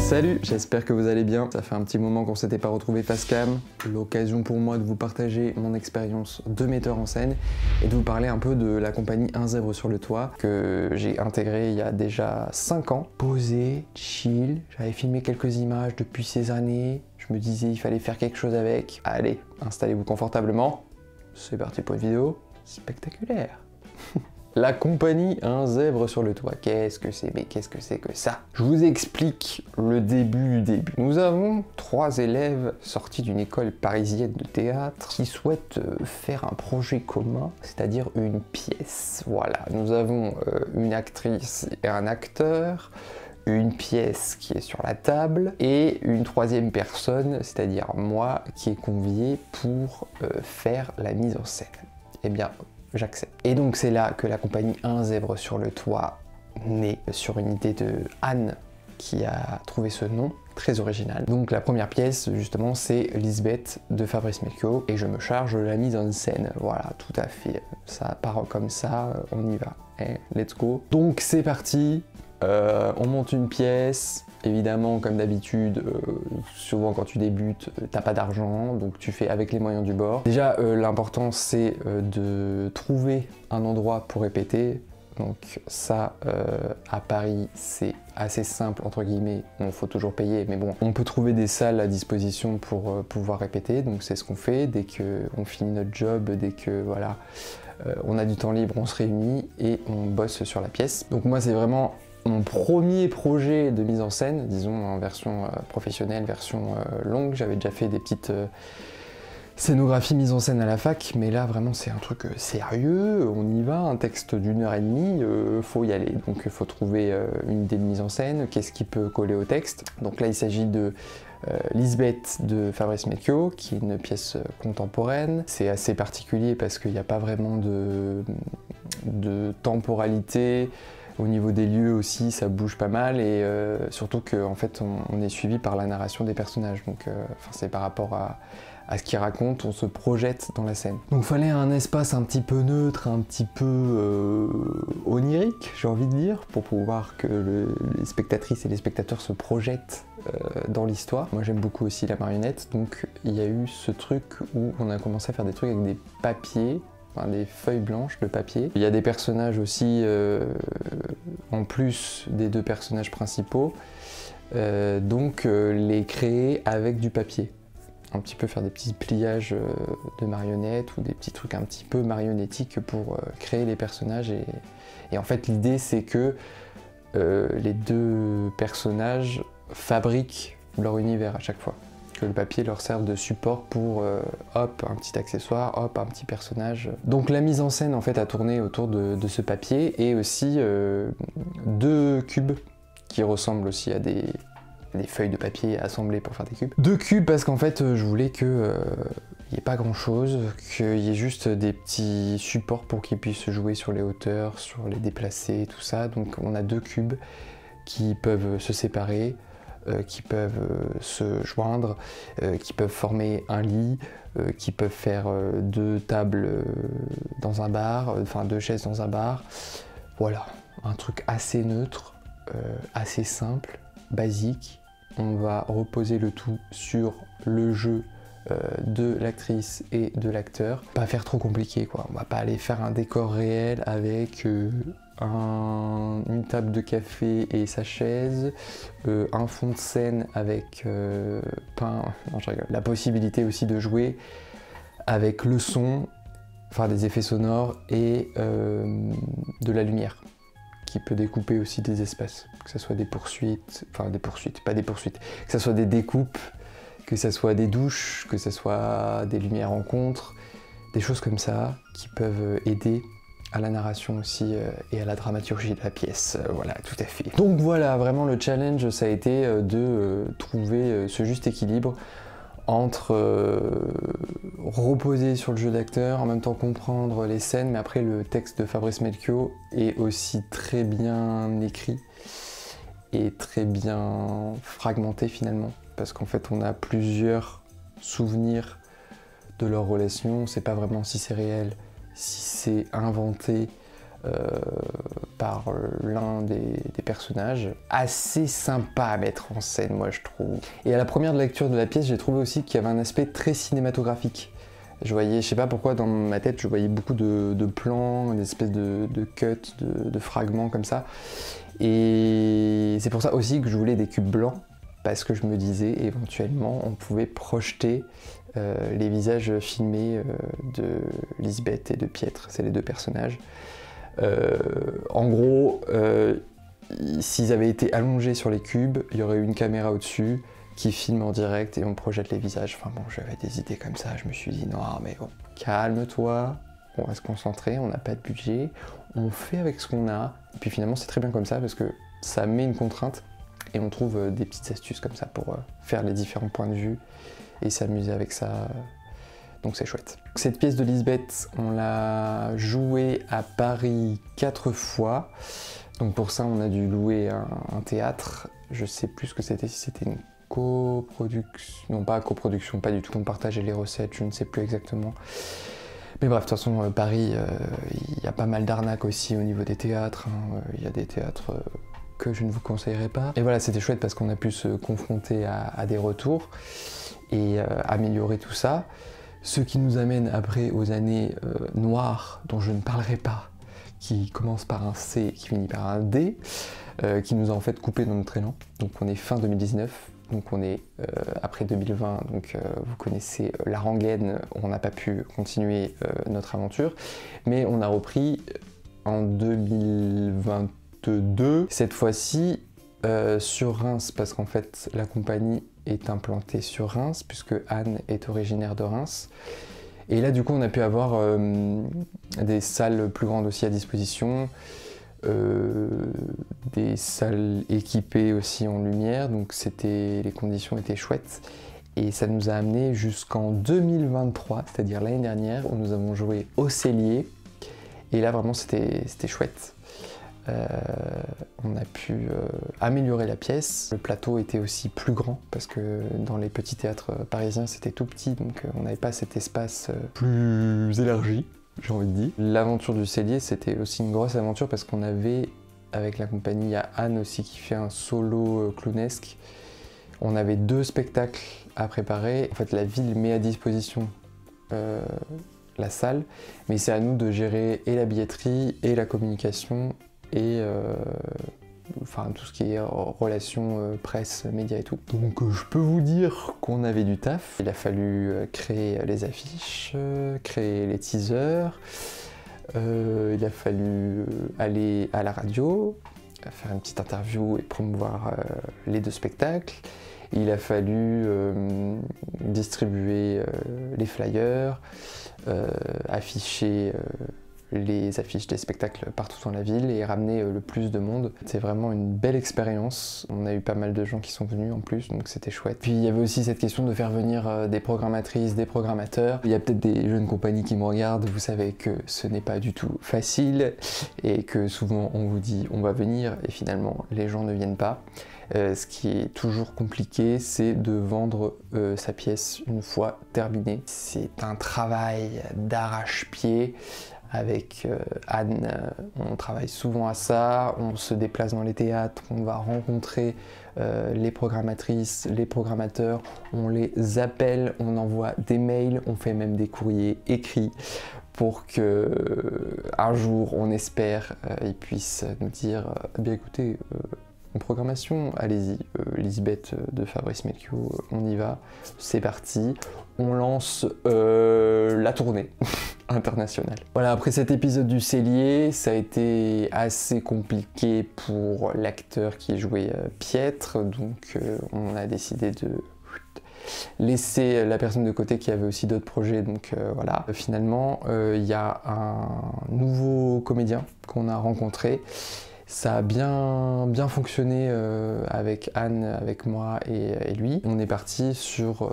Salut, j'espère que vous allez bien. Ça fait un petit moment qu'on s'était pas retrouvé face cam. L'occasion pour moi de vous partager mon expérience de metteur en scène et de vous parler un peu de la compagnie Un Zèbre sur le Toit que j'ai intégrée il y a déjà 5 ans. Posé, chill, j'avais filmé quelques images depuis ces années. Je me disais il fallait faire quelque chose avec. Allez, installez-vous confortablement. C'est parti pour une vidéo spectaculaire. La compagnie Un Zèbre sur le Toit, qu'est-ce que c'est? Mais qu'est-ce que c'est que ça? Je vous explique le début du début. Nous avons 3 élèves sortis d'une école parisienne de théâtre qui souhaitent faire un projet commun, c'est-à-dire une pièce. Voilà, nous avons une actrice et un acteur, une pièce qui est sur la table et une 3e personne, c'est-à-dire moi, qui est conviée pour faire la mise en scène. Eh bien, j'accepte. Et donc c'est là que la compagnie Un Zèbre sur le Toit naît sur une idée de Anne qui a trouvé ce nom très original. Donc la première pièce justement c'est Lisbeth de Fabrice Melchior et je me charge de la mise en scène. Voilà, tout à fait. Ça part comme ça, on y va. Let's go. Donc c'est parti. On monte une pièce. Évidemment, comme d'habitude, souvent quand tu débutes, t'as pas d'argent, donc tu fais avec les moyens du bord. Déjà, l'important c'est de trouver un endroit pour répéter. Donc ça, à Paris, c'est assez simple, entre guillemets. Bon, faut toujours payer, mais bon, on peut trouver des salles à disposition pour pouvoir répéter. Donc c'est ce qu'on fait dès qu'on finit notre job, dès que voilà, on a du temps libre, on se réunit et on bosse sur la pièce. Donc moi, c'est vraiment mon premier projet de mise en scène, disons en version professionnelle, version longue. J'avais déjà fait des petites scénographies mise en scène à la fac, mais là vraiment c'est un truc sérieux, on y va, un texte d'1h30, faut y aller. Donc il faut trouver une idée de mise en scène, qu'est-ce qui peut coller au texte. Donc là il s'agit de Lisbeth de Fabrice Melchior, qui est une pièce contemporaine. C'est assez particulier parce qu'il n'y a pas vraiment de temporalité. Au niveau des lieux aussi, ça bouge pas mal et surtout qu'en fait, on est suivi par la narration des personnages. Donc, c'est par rapport à ce qu'ils racontent, on se projette dans la scène. Donc, il fallait un espace un petit peu neutre, un petit peu onirique, j'ai envie de dire, pour pouvoir que les spectatrices et les spectateurs se projettent dans l'histoire. Moi, j'aime beaucoup aussi la marionnette, donc il y a eu ce truc où on a commencé à faire des trucs avec des papiers, des feuilles blanches de papier. Il y a des personnages aussi, en plus des 2 personnages principaux, donc les créer avec du papier. Un petit peu faire des petits pliages de marionnettes ou des petits trucs un petit peu marionnettiques pour créer les personnages. Et en fait, l'idée, c'est que les 2 personnages fabriquent leur univers à chaque fois. Que le papier leur serve de support pour hop, un petit accessoire, hop, un petit personnage. Donc la mise en scène en fait a tourné autour de ce papier et aussi 2 cubes qui ressemblent aussi à des feuilles de papier assemblées pour faire des cubes. 2 cubes parce qu'en fait je voulais que il n'y ait pas grand chose, qu'il y ait juste des petits supports pour qu'ils puissent jouer sur les hauteurs, sur les déplacer, tout ça. Donc on a 2 cubes qui peuvent se séparer, qui peuvent se joindre, qui peuvent former un lit, qui peuvent faire 2 tables dans un bar, enfin 2 chaises dans un bar. Voilà, un truc assez neutre, assez simple, basique. On va reposer le tout sur le jeu de l'actrice et de l'acteur. Pas faire trop compliqué quoi, on va pas aller faire un décor réel avec une table de café et sa chaise, un fond de scène avec non, je rigole. La possibilité aussi de jouer avec le son, enfin des effets sonores et de la lumière qui peut découper aussi des espaces, que ce soit des poursuites, enfin des poursuites, pas des poursuites, que ce soit des découpes, que ce soit des douches, que ce soit des lumières en contre, des choses comme ça qui peuvent aider à la narration aussi et à la dramaturgie de la pièce, voilà, tout à fait. Donc voilà, vraiment le challenge, ça a été de trouver ce juste équilibre entre reposer sur le jeu d'acteur, en même temps comprendre les scènes, mais après le texte de Fabrice Melchior est aussi très bien écrit et très bien fragmenté finalement, parce qu'en fait on a plusieurs souvenirs de leur relation, on sait pas vraiment si c'est réel, si c'est inventé, par l'un des personnages. Assez sympa à mettre en scène, moi je trouve. Et à la première lecture de la pièce, j'ai trouvé aussi qu'il y avait un aspect très cinématographique. Je voyais, je sais pas pourquoi, dans ma tête, je voyais beaucoup de plans, des espèces de cuts, de fragments comme ça. Et c'est pour ça aussi que je voulais des cubes blancs, parce que je me disais, éventuellement, on pouvait projeter les visages filmés de Lisbeth et de Pietre, c'est les deux personnages. En gros, s'ils avaient été allongés sur les cubes, il y aurait eu une caméra au-dessus qui filme en direct et on projette les visages. Enfin bon, j'avais des idées comme ça, je me suis dit non mais bon, calme-toi, on va se concentrer, on n'a pas de budget, on fait avec ce qu'on a. Et puis finalement c'est très bien comme ça parce que ça met une contrainte et on trouve des petites astuces comme ça pour faire les différents points de vue et s'amuser avec ça. Donc c'est chouette. Cette pièce de Lisbeth, on l'a jouée à Paris 4 fois. Donc pour ça on a dû louer un théâtre. Je sais plus ce que c'était, si c'était une coproduction, non pas coproduction, pas du tout, on partageait les recettes, je ne sais plus exactement. Mais bref, de toute façon, Paris, il y a pas mal d'arnaques aussi au niveau des théâtres, hein. Il y a des théâtres que je ne vous conseillerais pas. Et voilà, c'était chouette parce qu'on a pu se confronter à des retours et améliorer tout ça. Ce qui nous amène après aux années noires, dont je ne parlerai pas, qui commence par un C et qui finit par un D, qui nous a en fait coupé dans notre élan. Donc on est fin 2019. Donc on est après 2020, donc vous connaissez la rengaine, on n'a pas pu continuer notre aventure, mais on a repris en 2022, cette fois-ci sur Reims, parce qu'en fait la compagnie est implantée sur Reims, puisque Anne est originaire de Reims. Et là du coup on a pu avoir des salles plus grandes aussi à disposition, des salles équipées aussi en lumière, donc les conditions étaient chouettes et ça nous a amené jusqu'en 2023, c'est-à-dire l'année dernière où nous avons joué au Cellier et là vraiment c'était chouette. On a pu améliorer la pièce, le plateau était aussi plus grand parce que dans les petits théâtres parisiens c'était tout petit, donc on n'avait pas cet espace plus élargi, j'ai envie de dire. L'aventure du Cellier, c'était aussi une grosse aventure parce qu'on avait, avec la compagnie, il y a Anne aussi qui fait un solo clownesque. On avait 2 spectacles à préparer. En fait, la ville met à disposition la salle, mais c'est à nous de gérer et la billetterie et la communication et enfin tout ce qui est relations presse, médias et tout. Donc je peux vous dire qu'on avait du taf. Il a fallu créer les affiches, créer les teasers, il a fallu aller à la radio, faire une petite interview et promouvoir les 2 spectacles. Il a fallu distribuer les flyers, afficher les affiches des spectacles partout dans la ville et ramener le plus de monde. C'est vraiment une belle expérience. On a eu pas mal de gens qui sont venus en plus, donc c'était chouette. Puis il y avait aussi cette question de faire venir des programmatrices, des programmateurs. Il y a peut-être des jeunes compagnies qui me regardent, vous savez que ce n'est pas du tout facile et que souvent on vous dit on va venir et finalement les gens ne viennent pas. Ce qui est toujours compliqué, c'est de vendre sa pièce une fois terminée. C'est un travail d'arrache-pied. Avec Anne, on travaille souvent à ça, on se déplace dans les théâtres, on va rencontrer les programmatrices, les programmateurs, on les appelle, on envoie des mails, on fait même des courriers écrits pour que un jour, on espère, ils puissent nous dire bien écoutez, en programmation, allez-y, Lisbeth de Fabrice Melchior, on y va, c'est parti, on lance la tournée internationale. Voilà, après cet épisode du Cellier, ça a été assez compliqué pour l'acteur qui jouait Pietre, donc on a décidé de laisser la personne de côté qui avait aussi d'autres projets, donc voilà. Finalement, il y a un nouveau comédien qu'on a rencontré. Ça a bien fonctionné avec Anne, avec moi et lui. On est parti sur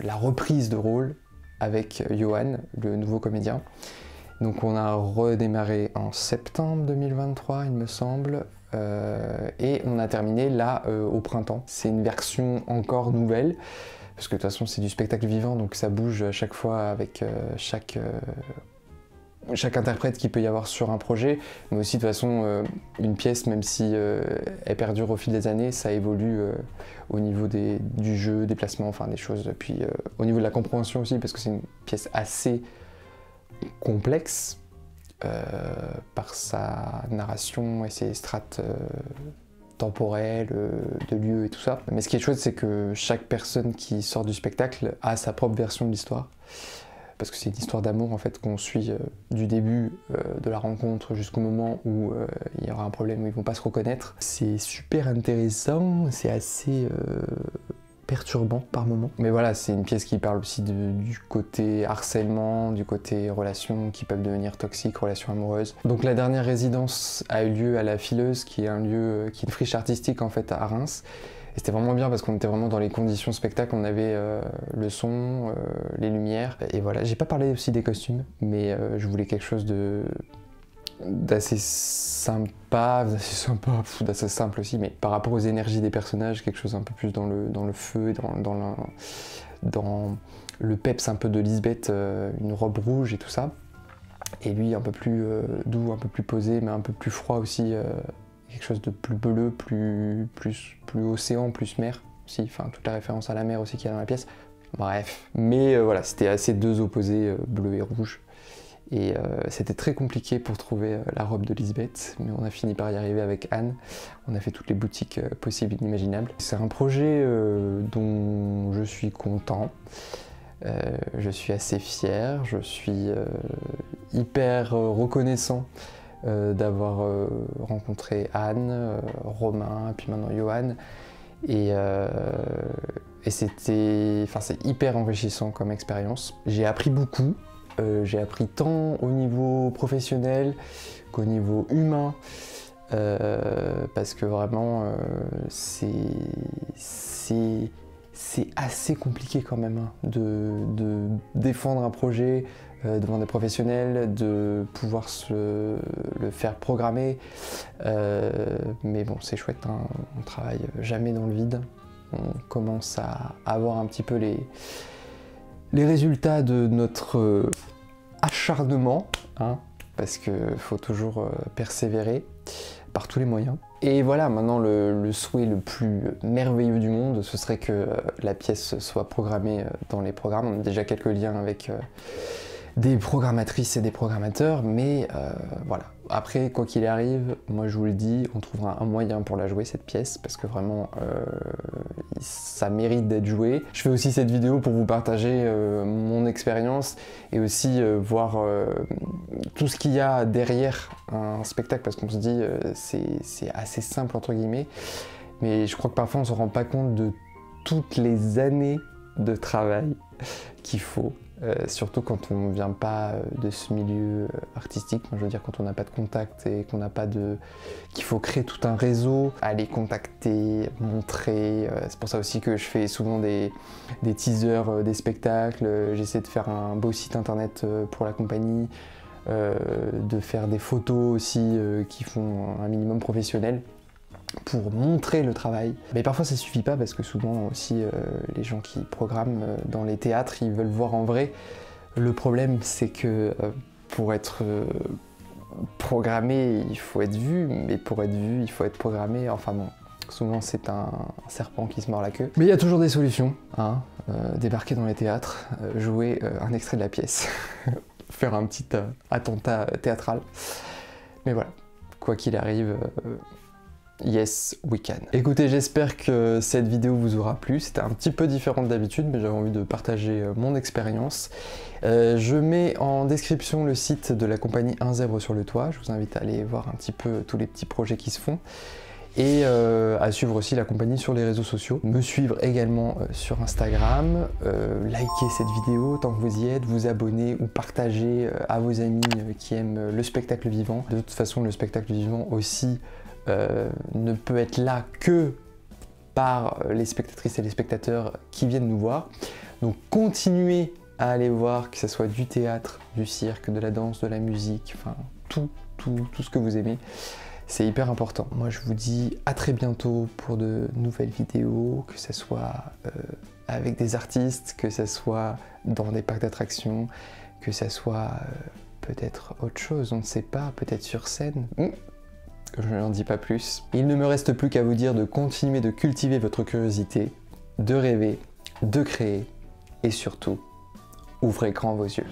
la reprise de rôle avec Johan, le nouveau comédien. Donc on a redémarré en septembre 2023, il me semble, et on a terminé là au printemps. C'est une version encore nouvelle, parce que de toute façon c'est du spectacle vivant, donc ça bouge à chaque fois avec chaque chaque interprète qu'il peut y avoir sur un projet, mais aussi de toute façon une pièce, même si elle perdure au fil des années, ça évolue au niveau du jeu, des placements, enfin des choses, puis au niveau de la compréhension aussi, parce que c'est une pièce assez complexe par sa narration et ses strates temporelles, de lieux et tout ça. Mais ce qui est chouette, c'est que chaque personne qui sort du spectacle a sa propre version de l'histoire. Parce que c'est une histoire d'amour en fait qu'on suit du début de la rencontre jusqu'au moment où il y aura un problème où ils vont pas se reconnaître. C'est super intéressant, c'est assez perturbant par moments. Mais voilà, c'est une pièce qui parle aussi du côté harcèlement, du côté relations qui peuvent devenir toxiques, relations amoureuses. Donc la dernière résidence a eu lieu à la Fileuse, qui est un lieu, qui est une friche artistique en fait à Reims. Et c'était vraiment bien parce qu'on était vraiment dans les conditions spectacle, on avait le son, les lumières. Et voilà, j'ai pas parlé aussi des costumes, mais je voulais quelque chose d'assez sympa, d'assez simple aussi, mais par rapport aux énergies des personnages, quelque chose un peu plus dans le feu, dans le peps un peu de Lisbeth, une robe rouge et tout ça. Et lui un peu plus doux, un peu plus posé, mais un peu plus froid aussi. Quelque chose de plus bleu, plus océan, plus mer aussi, enfin toute la référence à la mer aussi qu'il y a dans la pièce. Bref, mais voilà, c'était assez deux opposés, bleu et rouge. Et c'était très compliqué pour trouver la robe de Lisbeth, mais on a fini par y arriver avec Anne. On a fait toutes les boutiques possibles et inimaginables. C'est un projet dont je suis content. Je suis assez fier, je suis hyper reconnaissant d'avoir rencontré Anne, Romain, puis maintenant Johan. Et c'est hyper enrichissant comme expérience. J'ai appris beaucoup. J'ai appris tant au niveau professionnel qu'au niveau humain. Parce que vraiment, c'est assez compliqué quand même hein, de défendre un projet devant des professionnels, de pouvoir le faire programmer. Mais bon, c'est chouette, hein, on travaille jamais dans le vide. On commence à avoir un petit peu les résultats de notre acharnement, hein, parce qu'il faut toujours persévérer par tous les moyens. Et voilà, maintenant le souhait le plus merveilleux du monde, ce serait que la pièce soit programmée dans les programmes. On a déjà quelques liens avec des programmatrices et des programmateurs, mais voilà. Après, quoi qu'il arrive, moi je vous le dis, on trouvera un moyen pour la jouer cette pièce, parce que vraiment, ça mérite d'être joué. Je fais aussi cette vidéo pour vous partager mon expérience et aussi voir tout ce qu'il y a derrière un spectacle, parce qu'on se dit c'est assez simple entre guillemets, mais je crois que parfois on se rend pas compte de toutes les années de travail qu'il faut. Surtout quand on ne vient pas de ce milieu artistique, moi, je veux dire quand on n'a pas de contact et qu'on n'a pas qu'il faut créer tout un réseau, aller contacter, montrer. C'est pour ça aussi que je fais souvent des teasers des spectacles. J'essaie de faire un beau site internet pour la compagnie, de faire des photos aussi qui font un minimum professionnel, pour montrer le travail. Mais parfois ça suffit pas parce que souvent aussi les gens qui programment dans les théâtres, ils veulent voir en vrai. Le problème c'est que pour être programmé, il faut être vu, mais pour être vu, il faut être programmé. Enfin bon, souvent c'est un serpent qui se mord la queue. Mais il y a toujours des solutions, hein. Débarquer dans les théâtres, jouer un extrait de la pièce, faire un petit attentat théâtral. Mais voilà, quoi qu'il arrive, yes, we can. Écoutez, j'espère que cette vidéo vous aura plu. C'était un petit peu différent d'habitude, mais j'avais envie de partager mon expérience. Je mets en description le site de la compagnie Un Zèbre sur le Toit. Je vous invite à aller voir un petit peu tous les petits projets qui se font. Et à suivre aussi la compagnie sur les réseaux sociaux. Me suivre également sur Instagram. Likez cette vidéo tant que vous y êtes. Vous abonner ou partager à vos amis qui aiment le spectacle vivant. De toute façon, le spectacle vivant aussi ne peut être là que par les spectatrices et les spectateurs qui viennent nous voir. Donc continuez à aller voir, que ce soit du théâtre, du cirque, de la danse, de la musique, enfin tout ce que vous aimez. C'est hyper important. Moi je vous dis à très bientôt pour de nouvelles vidéos, que ce soit avec des artistes, que ce soit dans des parcs d'attractions, que ce soit peut-être autre chose, on ne sait pas, peut-être sur scène. Je n'en dis pas plus. Il ne me reste plus qu'à vous dire de continuer de cultiver votre curiosité, de rêver, de créer et surtout, ouvrez grand vos yeux.